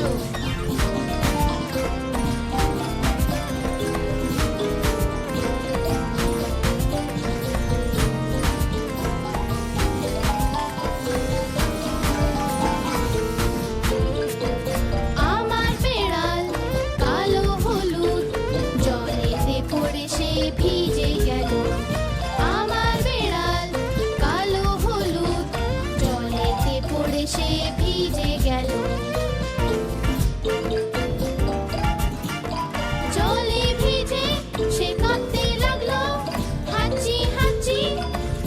হাঁচো। আমার বেড়াল কালো হলুদ জলেতে পড়ে সে ভিজে গেল। আমার বেড়াল কালো হলুদ জলেতে পড়ে সে ভিজে গেল। জলে ভিজে সে কাঁদতে লাগলো, হাঁচি হাঁচি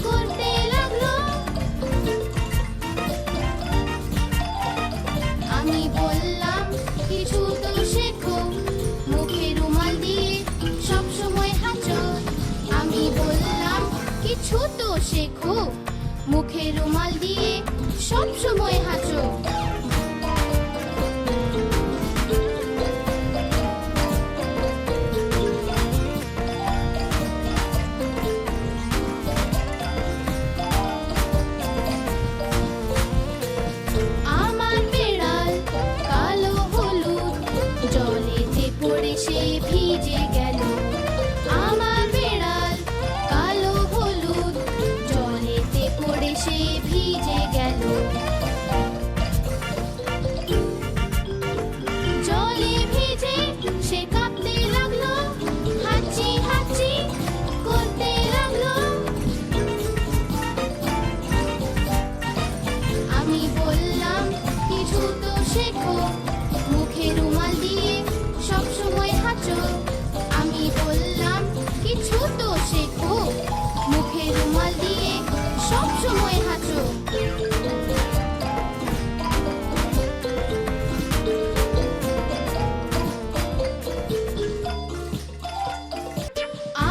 করতে লাগলো। আমি বললাম কিছু তো শেখো, মুখে রুমাল দিয়ে সব সময় হাঁচো। আমি বললাম কিছু তো শেখো, মুখে রুমাল দিয়ে সব সময় হাঁচো। আমার বেড়াল কালো হলুদ জলেতে পড়ে সে ভিজে গেল। আমার বেড়াল কালো হলুদ জলেতে পড়ে সে ভিজে গেল। জলে ভিজে সে কাঁপতে লাগলো, হাঁচি হাঁচি করতে লাগলো। আমি বললাম কিছু তো শেখো, মুখে রুমাল দিয়ে সব সময় হাঁচো। আমি বললাম কিছু তো শেখো, মুখে রুমাল দিয়ে সব সময় হাঁচো।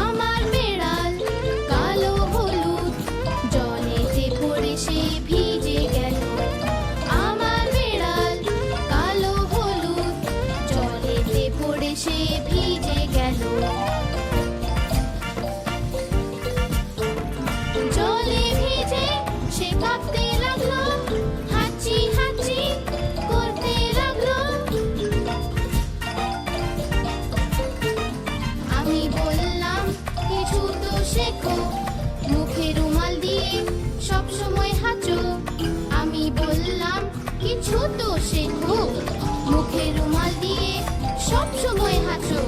আমার বেড়াল কালো হলুদ জলেতে পড়ে সে ভিজে গেল। আমার বেড়াল কালো হলুদ জলেতে পড়ে সে ভিজে গেল। জলে ভিজে সে কাঁপতে লাগলো, হাঁচি হাঁচি করতে লাগলো। আমি বললাম কিছু তো শেখো, মুখে রুমাল দিয়ে সব সময় হাঁচো। আমি বললাম কিছু তো শেখো, মুখে রুমাল দিয়ে সব সময় হাঁচো।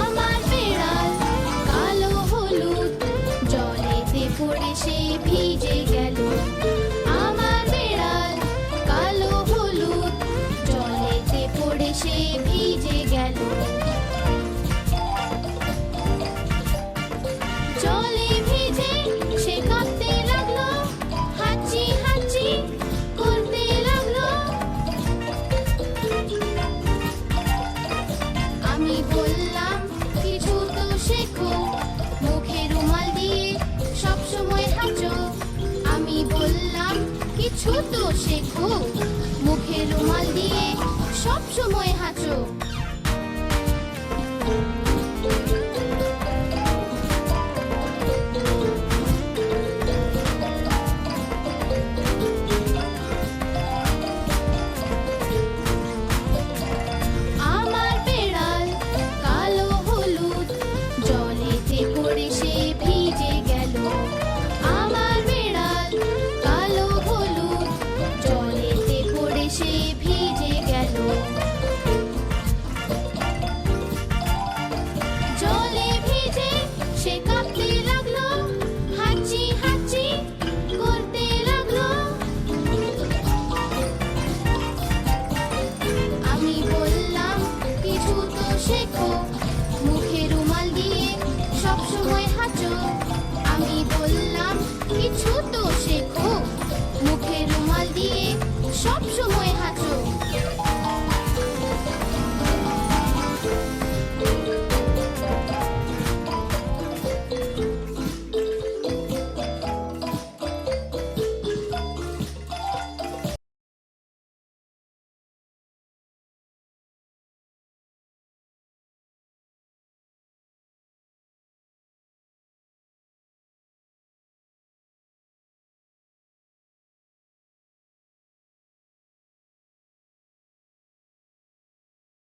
আমার বেড়াল কালো হলুদ জলেতে পড়ে সে ভিজে গেল। আমার বেড়াল কালো হলুদ জলেতে পড়ে সে ভিজে গেল। জলে ভিজে সে কাঁপতে লাগলো, হাঁচি হাঁচি করতে লাগলো। আমি বললাম কিছু তো শেখো, মুখে রুমাল দিয়ে সব সময় হাঁচো। আমি বললাম কিছু তো শেখো, মুখে রুমাল দিয়ে সব সময় হাঁচো।